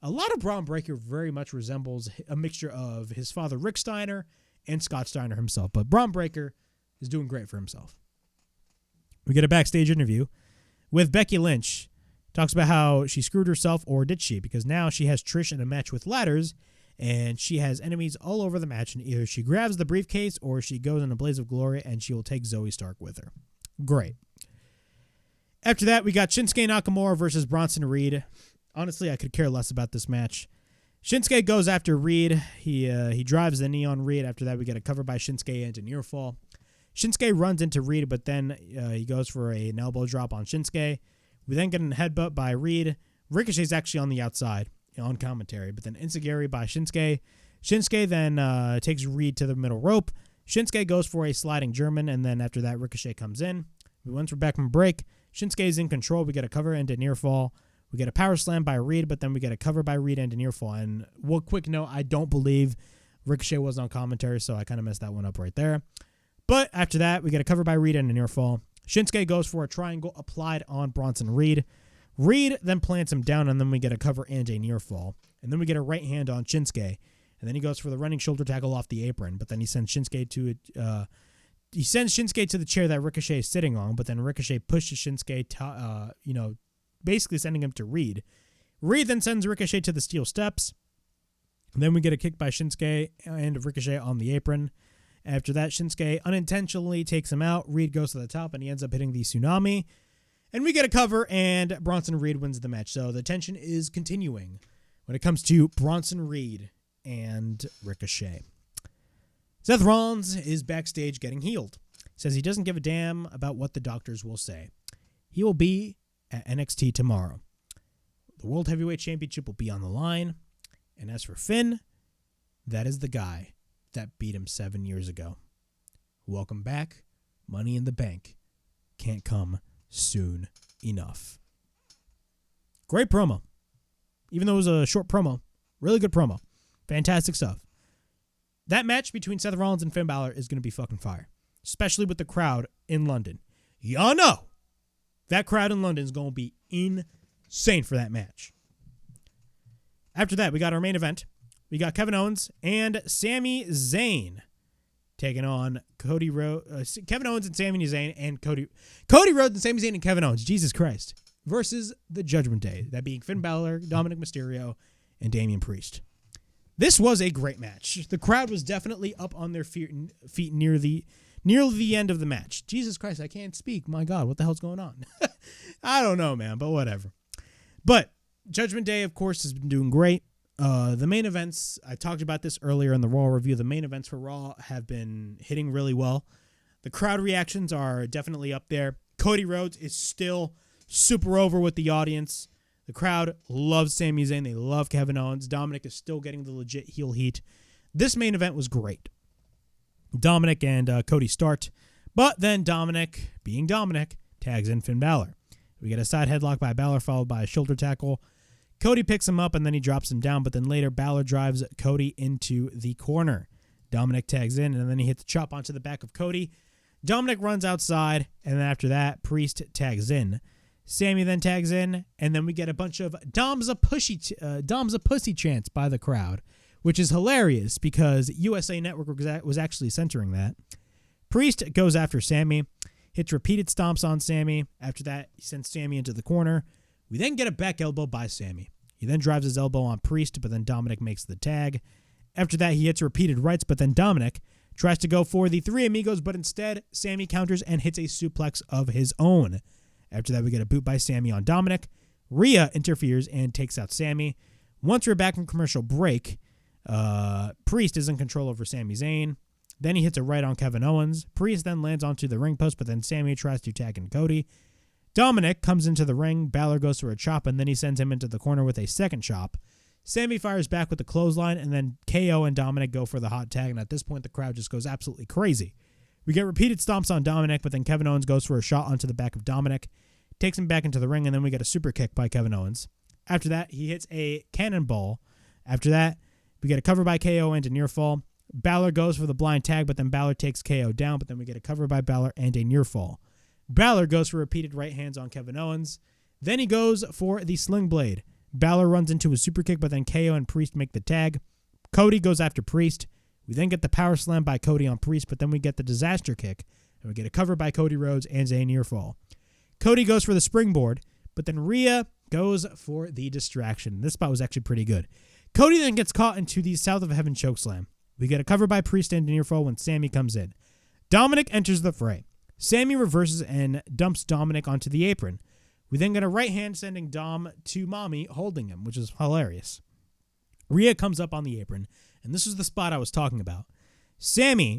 a lot of Braun Breaker very much resembles a mixture of his father, Rick Steiner, and Scott Steiner himself. But Braun Breaker is doing great for himself. We get a backstage interview with Becky Lynch. Talks about how she screwed herself, or did she? Because now she has Trish in a match with ladders, and she has enemies all over the match, and either she grabs the briefcase or she goes in a blaze of glory, and she will take Zoe Stark with her. Great. After that, we got Shinsuke Nakamura versus Bronson Reed. Honestly, I could care less about this match. Shinsuke goes after Reed. He drives the knee on Reed. After that, we get a cover by Shinsuke into near fall. Shinsuke runs into Reed, but then he goes for an elbow drop on Shinsuke. We then get a headbutt by Reed. Ricochet's actually on the outside on commentary, but then Enziguri by Shinsuke. Shinsuke then takes Reed to the middle rope. Shinsuke goes for a sliding German, and then after that, Ricochet comes in. Once we're back from break, Shinsuke's in control. We get a cover into near fall. We get a power slam by Reed, but then we get a cover by Reed into near fall. And one quick note, I don't believe Ricochet wasn't on commentary, so I kind of messed that one up right there. But after that, we get a cover by Reed and a near fall. Shinsuke goes for a triangle applied on Bronson Reed. Reed then plants him down, and then we get a cover and a near fall. And then we get a right hand on Shinsuke. And then he goes for the running shoulder tackle off the apron, but then he sends Shinsuke to the chair that Ricochet is sitting on, but then Ricochet pushes Shinsuke, basically sending him to Reed. Reed then sends Ricochet to the steel steps. And then we get a kick by Shinsuke and Ricochet on the apron. After that, Shinsuke unintentionally takes him out. Reed goes to the top, and he ends up hitting the tsunami. And we get a cover, and Bronson Reed wins the match. So the tension is continuing when it comes to Bronson Reed and Ricochet. Seth Rollins is backstage getting healed. Says he doesn't give a damn about what the doctors will say. He will be at NXT tomorrow. The World Heavyweight Championship will be on the line. And as for Finn, that is the guy that beat him 7 years ago. Welcome back. Money in the Bank can't come soon enough. Great promo. Even though it was a short promo, really good promo. Fantastic stuff. That match between Seth Rollins and Finn Balor is going to be fucking fire. Especially with the crowd in London. Y'all know that crowd in London is going to be insane for that match. After that, we got our main event. We got Kevin Owens and Sami Zayn taking on Cody Rhodes. Kevin Owens and Sami Zayn and Cody Rhodes and Sami Zayn and Kevin Owens. Jesus Christ. Versus the Judgment Day. That being Finn Balor, Dominic Mysterio, and Damian Priest. This was a great match. The crowd was definitely up on their feet near the end of the match. Jesus Christ, I can't speak. My God, what the hell's going on? I don't know, man, but whatever. But Judgment Day, of course, has been doing great. The main events, I talked about this earlier in the Raw review. The main events for Raw have been hitting really well. The crowd reactions are definitely up there. Cody Rhodes is still super over with the audience. The crowd loves Sami Zayn. They love Kevin Owens. Dominic is still getting the legit heel heat. This main event was great. Dominic and Cody start, but then Dominic, being Dominic, tags in Finn Balor. We get a side headlock by Balor followed by a shoulder tackle. Cody picks him up and then he drops him down, but then later Balor drives Cody into the corner. Dominic tags in and then he hits a chop onto the back of Cody. Dominic runs outside, and then after that, Priest tags in. Sammy then tags in, and then we get a bunch of Dom's a pussy chants by the crowd, which is hilarious because USA Network was actually centering that. Priest goes after Sammy, hits repeated stomps on Sammy. After that, he sends Sammy into the corner. We then get a back elbow by Sammy. He then drives his elbow on Priest, but then Dominic makes the tag. After that, he hits repeated rights, but then Dominic tries to go for the Three Amigos, but instead, Sammy counters and hits a suplex of his own. After that, we get a boot by Sammy on Dominic. Rhea interferes and takes out Sammy. Once we're back from commercial break, Priest is in control over Sami Zayn. Then he hits a right on Kevin Owens. Priest then lands onto the ring post, but then Sammy tries to tag in Cody. Dominic comes into the ring. Balor goes for a chop, and then he sends him into the corner with a second chop. Sammy fires back with the clothesline, and then KO and Dominic go for the hot tag, and at this point, the crowd just goes absolutely crazy. We get repeated stomps on Dominic, but then Kevin Owens goes for a shot onto the back of Dominic, takes him back into the ring, and then we get a super kick by Kevin Owens. After that, he hits a cannonball. After that, we get a cover by KO and a near fall. Balor goes for the blind tag, but then Balor takes KO down, but then we get a cover by Balor and a near fall. Balor goes for repeated right hands on Kevin Owens. Then he goes for the sling blade. Balor runs into a super kick, but then KO and Priest make the tag. Cody goes after Priest. We then get the power slam by Cody on Priest, but then we get the disaster kick, and we get a cover by Cody Rhodes and a near fall. Cody goes for the springboard, but then Rhea goes for the distraction. This spot was actually pretty good. Cody then gets caught into the South of Heaven chokeslam. We get a cover by Priest and a near fall when Sammy comes in. Dominic enters the fray. Sammy reverses and dumps Dominic onto the apron. We then get a right hand sending Dom to Mommy, holding him, which is hilarious. Rhea comes up on the apron, and this is the spot I was talking about.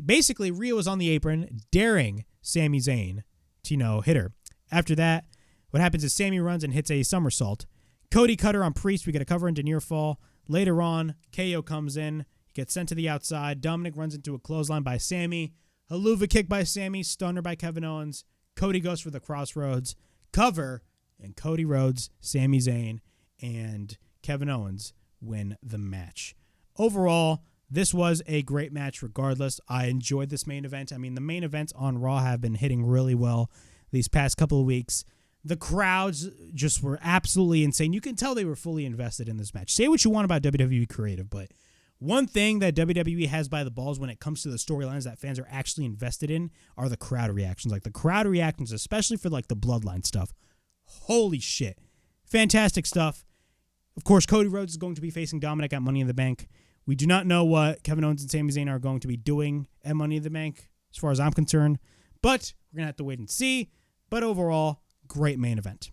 Basically, Rhea was on the apron, daring Sami Zayn to, hit her. After that, what happens is Sammy runs and hits a somersault. Cody cutter on Priest. We get a cover into near fall. Later on, KO comes in. He gets sent to the outside. Dominic runs into a clothesline by Sammy. Haluva kick by Sammy. Stunner by Kevin Owens. Cody goes for the crossroads. Cover. And Cody Rhodes, Sami Zayn, and Kevin Owens win the match. Overall, this was a great match regardless. I enjoyed this main event. I mean, the main events on Raw have been hitting really well these past couple of weeks. The crowds just were absolutely insane. You can tell they were fully invested in this match. Say what you want about WWE Creative, but one thing that WWE has by the balls when it comes to the storylines that fans are actually invested in are the crowd reactions. Like the crowd reactions, especially for like the Bloodline stuff. Holy shit. Fantastic stuff. Of course, Cody Rhodes is going to be facing Dominic at Money in the Bank. We do not know what Kevin Owens and Sami Zayn are going to be doing at Money in the Bank, as far as I'm concerned. But we're going to have to wait and see. But overall, great main event.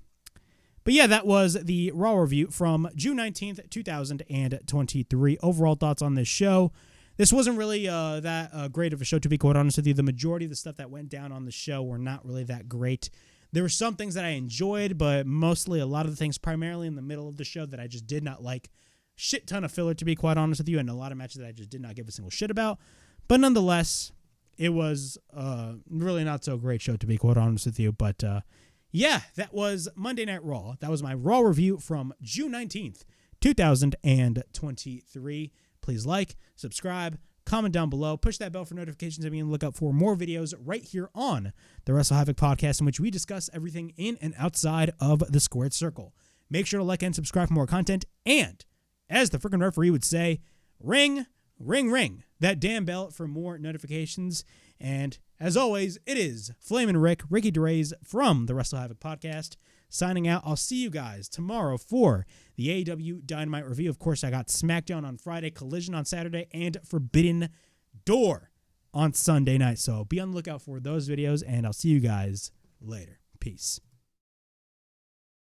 But yeah, that was the Raw review from June 19th, 2023. Overall thoughts on this show. This wasn't really that great of a show, to be quite honest with you. The majority of the stuff that went down on the show were not really that great. There were some things that I enjoyed, but mostly a lot of the things primarily in the middle of the show that I just did not like. Shit ton of filler, to be quite honest with you, and a lot of matches that I just did not give a single shit about. But nonetheless, it was really not so great show, to be quite honest with you. But yeah, that was Monday Night Raw. That was my Raw review from June 19th, 2023. Please like, subscribe, comment down below, push that bell for notifications, and be on the lookout for more videos right here on the WrestleHavoc Podcast, in which we discuss everything in and outside of the squared circle. Make sure to like and subscribe for more content, and as the freaking referee would say, ring, ring, ring that damn bell for more notifications. And as always, it is Flamin' Ricky DeRays from the WrestleHavoc Podcast, signing out. I'll see you guys tomorrow for the AEW Dynamite review. Of course, I got SmackDown on Friday, Collision on Saturday, and Forbidden Door on Sunday night. So be on the lookout for those videos, and I'll see you guys later. Peace.